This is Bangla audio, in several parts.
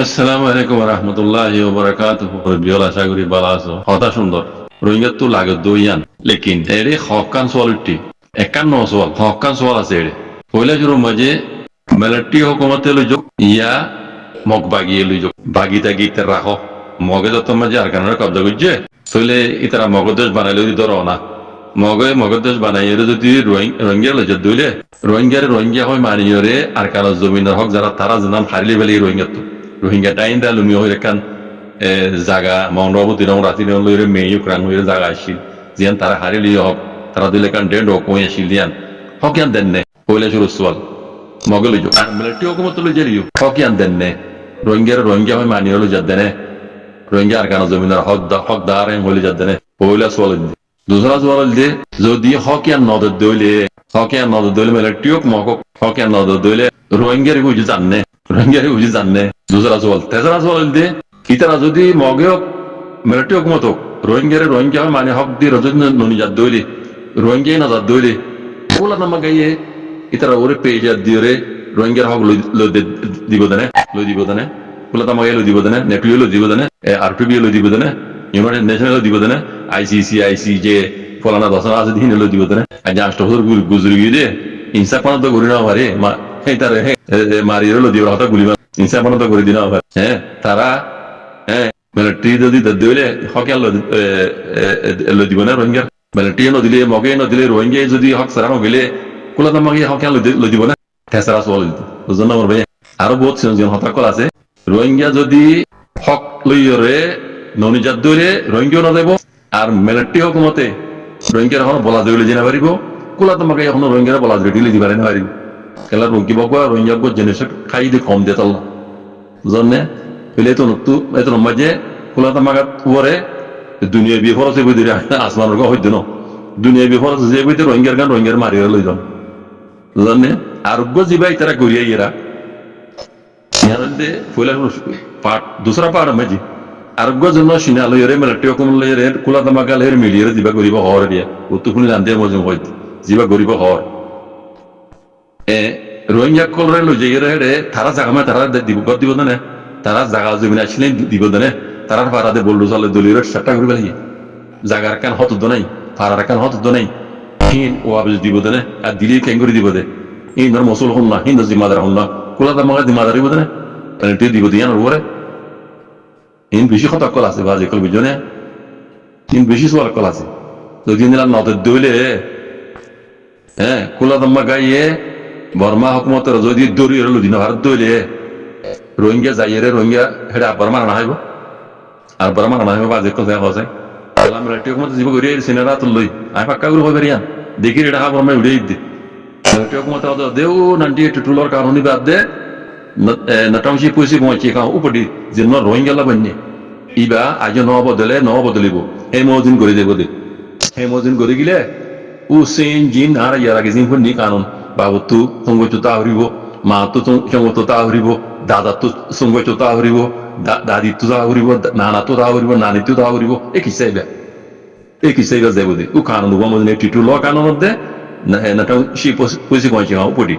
আসসালামু আলাইকুম রহমতুল্লাহি ওয়া বারাকাতুহু। বিয়ল আশা করি ভালো আছো। কথা সুন্দর রোহিঙ্গা তো লাগে দইয়ান লেকিন এরে হকান সোয়ালটি একান্ন সোয়াল হকান সোয়াল আছে এরে পয়লা শুরু মাঝে মিলিটারি হুকুমতে লইজ ইয়া মগ বাগিয়ে লইজ বাগি তাগি ইতার রাখো মগে যত মাঝে আর কারণে কবজা করছে তইলে ইতারা মগদেশ বানাই লই ধরো না মগদেশ বানাই এর যদি রোহিঙ্গা লইজ দইলে রোহিঙ্গা হয় মানিয়রে আর কারো জমিনের হক যারা তারা জানাম হারিলে বেলি রোহিঙ্গা তো রোহিঙ্গা টাইম দা লুমি হয়ে এখান জাগা মংরবতী রং রাতি রং লইরে মেয়ে ক্রাং হয়ে জাগা আসছিল জিয়ান তারা হারিলি হক তারা দিলে কান ডেন্ড কই আসছিল দিয়ান হক ইয়ান দেন নে পয়লা শুরু সোয়াল মগে লইজ আর মিলিটারি হুকুমত লই যারিও হক ইয়ান দেন নে রোহিঙ্গা হয় মানি হলো যাদ দেনে রোহিঙ্গা আর কানো জমিনের হক দার হলে যাদ দেনে পয়লা সোয়াল দি দুসরা সোয়াল দি যদি হক ইয়ান নদর দইলে মিলিটারি হক ইয়ান নদর দইলে রোহিঙ্গার বুঝি জাননে দুসরা সোয়াল তেসরা সোয়াল দি ইতারা যদি মগে মিলিটারি হুকুমত রোহিঙ্গা মানে হক দি রজত ননি যাদ দইলে রোহিঙ্গাই না যাদ দইলে ওলা নামা গাইয়ে ইতারা ওরে পেয়ে দিয়ে রোহিঙ্গার হক দিব দেনে ওলা তামা গাই দিব দেনে নেপিও দিব দেনে আরপিবি দিব দেনে ইউনাইটেড নেশনাল দিব দেনে আইসি যে ফলানা দশনা আছে দিন দিব দেনে আজ 8 বছর গুজরি গিয়ে ইনসাফ পানা তো করি না পারে তার মারিয়ে দিব হঠাৎ গুলি ইনসাফ পানা তো করে দিনা হ্যাঁ তারা মিলিটারি যদি দিলে হকে দিব না রোহিঙ্গা মিলিটারি নদিলে মগে নদিলে রোহিঙ্গা যদি হক সারানো গেলে কোলা তামাকে হকে দিব না থেসারা সোয়াল বুঝলেন না ভাই আরো বহুত হতাক আছে রোহিঙ্গা যদি হক লইরে ননিজাত দইলে রোহিঙ্গাও না দেব আর মিলিটারি হুকুমতে রোহিঙ্গার এখন বলা দইলে জেনে পারিব কোলা তোমাকে এখন রোহিঙ্গারা বলা দিলে দিতে পারে না পারিব খেলা রুকি বক রোহিঙ্গা জিনিস খাই দিয়ে কম দিয়ে তাল্লা বুঝলেন পেলে তো এত মাঝে কোলা তামাকা উপরে দুনিয়া বিয়ে ফরস বই দিলে আসমানের হইতো না দুনিয়া বিয়ে ফরস যে বইতে রোহিঙ্গার গান রোহিঙ্গার মারিয়ে লই যান বুঝলেন আরোগ্য জিবাই তারা করিয়া এরা পার্ট দুসরা পার্ট মাঝে আরোগ্য জন্য সিনা লইরে মিলিটারি হুকুম লইরে কোলা তামাকা লইরে মিলিয়ে দিবা করিব হওয়ার দিয়া ও তো শুনি জানতে মজা হইত জিবা করিব হওয়ার রোহিঙ্গা কলরে লই যাইরে হেডে তারা জাগা তারা দিব না তারা জাগা জমিন আসলে দিব না তারার পাড়াতে বললো চলে দলীয় সাতটা করে বেরিয়ে জাগার কান হত নাই পাড়ার কান হত নাই হিন ও আবেজ দিব না আর দিলে কেন করে দিব দে ইন্দর মসুল হন না হিন্দর জিম্মাদার হন না কোলা তামাকা জিম্মাদার দিব না দিব দিয়ান ওরে ইন বেশি কল আছে বাজে কল বুঝনে ইন বেশি সোয়াল কল আছে যদি নিলাম নদের দইলে কোলা তাম্মা গাইয়ে বর্মা হুকুমতের যদি দড়ি এলো দিন ভারত দইলে রোহিঙ্গা যাইয়ে রোহিঙ্গা হেডে আবার মারানো হইব আর বড় মারানো হইব বাজে কল দেখা যায় মিলিটারি হুকুমত জীব করিয়ে সিনেরা তো লই আমি পাক্কা করে হইবে রিয়ান দেখি এটা হাবর আমি উড়িয়ে দিই মিলিটারি হুকুমত দেও 98 টুলর কারণে বাদ দে নটাংশি পয়সি পৌঁছে খাও উপদি যে রোহিঙ্গা লাবন্যে ইবা আজ ন বদলিব সেই মহজিন করে দেব দে সেই মহজিন করে গিলে ও সেন জিন আর ইয়ার আগে জিন নি কারণ বাবু তো সঙ্গত তা হরিব মা তো সঙ্গত তা হরিব দাদা তো সঙ্গত তা হরিব দাদি তো তা হরিব নানা তো তা হরিব নানি তো তা হরিব একই চাইবা যাব দে ও কারণ মহজিনে টিটু ল কারণ দে নটাংশি পয়সি পৌঁছে খাও উপদি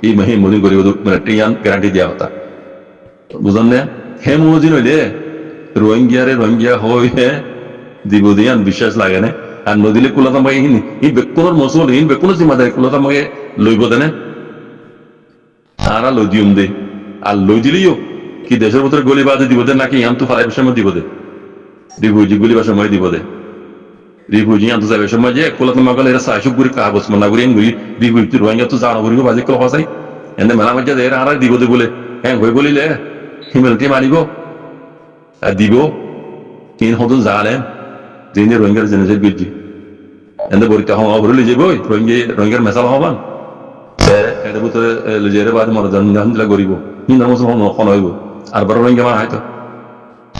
এই মহে মদিন করিব মিলিটারিয়ান গ্যারান্টি দিয়া হতা বুঝলেন না হে মদিন হইলে রোহিঙ্গা হয়ে দিব দিয়ান বিশ্বাস লাগে না আর নদিলে কুলাতামাকে ই বেকুনের মসুল ইন বেকুনের জিম্মাদারি কুলাতামাকে লইব দেনে তারা লই দিম দে আর লই দিলেও কি দেশের ভিতরে গলি বাজে দিব দে নাকি ইয়ান তো ফারাই সময় দিব দে রিফিউজি গলি বা সময় দিব দে রিফিউজি ইয়ান তো যাবে সময় যে কুলাতামাকে এরা সাইসুক গুরি কাগজ মনা গুরি গুরি রিফিউজি রোহিঙ্গা তো জানা গুরি বাজে কল হসাই এনে মেলা মধ্যে এরা আর দিব দে বলে হ্যাঁ হয়ে বলিলে হিমেলটি মারিব আর দিব তিন হদন জানে যিনি রোহিঙ্গার জেনেছে বিজি এনে বরিতে হওয়া ভরলে যাবো রোহিঙ্গার মেসাল হবান এটার ভিতরে লজের বাদ মনে জান দিলা করিব হিন্দর মুসলমান খন হইব আর বড় রোহিঙ্গা মান হয়তো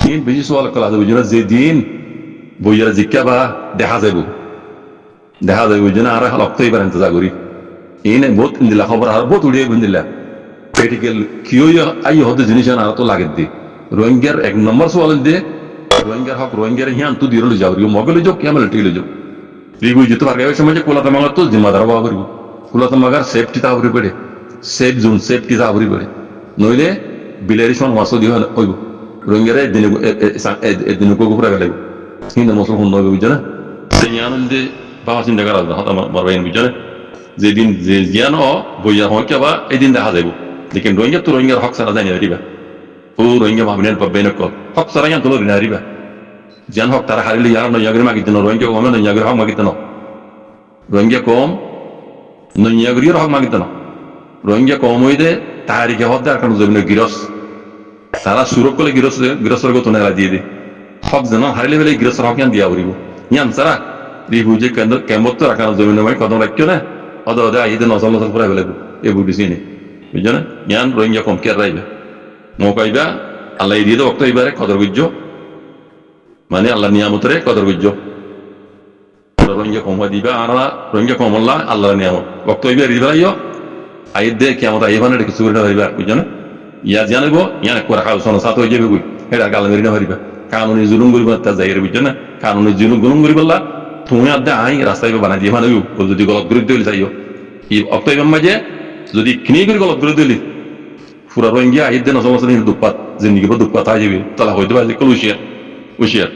দিন বেশি সোয়াল কলা যাবে যেন যে দিন বইয়ারা জিজ্ঞা বা দেখা যাইব যেন আর লক্তই পারেন তো যা করি এই নাই বহুত দিলা খবর আর বহুত উড়িয়ে দিলা প্র্যাকটিক্যাল কিও আই হতে জিনিস আর তো লাগে দি রোহিঙ্গার এক নম্বর সোয়াল দিয়ে রোহিঙ্গার হক রোহিঙ্গার হিয়ান তো দিরলে যাও মগলে যাও কেমন টিলে যাও রিগু যেতে পারবে ওই সময় যে কোলাতা মাগার তো জিম্মাদার হওয়া করিব কোলাতা মাগার সেফটি তা হরি পড়ে সেফ জোন সেফটি তা হরি পড়ে নইলে বিলারি সন মাছ দিয়ে হইব রোহিঙ্গারা একদিন কুকুরা গেলে হিন্দু মুসলমান হইব বুঝছো না সেই আনন্দে বাবা চিন্তা করা হতা মারবাইন বুঝছো না যেদিন যে জ্ঞান বইয়া হয় কেবা এই দিন দেখা যাইব লেকিন রোহিঙ্গা তো রোহিঙ্গার হক সারা জানি হারিবা ও রোহিঙ্গা ভাবলেন পাবেন কল হক সারা জ্ঞান তোলো হারিবা জ্ঞান হক তারা হারিলে ইয়ার নয়াগরি মাগিত ন রোহিঙ্গা কমে নয়াগরি হক মাগিত ন রোহিঙ্গা কম নয়াগরির হক মাগিত ন রোহিঙ্গা কম হইতে তাহারিকে হক দেওয়ার কারণ জমিনে গিরস তারা সুরক করলে গিরসের গত নেলা দিয়ে দে হক যেন হারিলে ফেলে গিরসের হক ইয়ান দিয়া পড়িব ইয়ান সারা রিহু যে কেমত তো রাখানো জমিনে মানে কদম রাখিও না অদ অদে আহিদে নজল নজল ফুরাই ফেলে এই বুঝিছি নি বুঝছো না ইয়ান রোহিঙ্গা কম কে রাইবে নৌকাইবা আল্লাহ দিয়ে বক্ত এবারে কদর গুজ্জ মানে আল্লাহ নিয়ামতরে কদর গুজ্জ রোহিঙ্গা কমা দিবা আর রোহিঙ্গা কমল্লা আল্লাহ নিয়ামত বক্ত এবার রিবাইও আইদ দে কেমন আইবানে কিছু করে হইবা বুঝছো না ইয়া জানিব ইয়ান কোরা খাও সন সাত হয়ে যাবে কই এটা গাল মেরি না হরিবা কানুনি জুলুম করিবা তা যাইরে বুঝছো না কানুনি জুলুম করিবল্লা তুমি আদে আই রাস্তায় বানা দিয়ে মানে যদি গলত করে দিল যাইও ই অক্টোবর মাঝে যদি কিনি করে গলত করে দিলি পুরা রোহিঙ্গা আইদ দে নজল নজল দুপাত জিন্দিগি দুপাত আই যাবে তালা হইতে পারে কল উশিয়া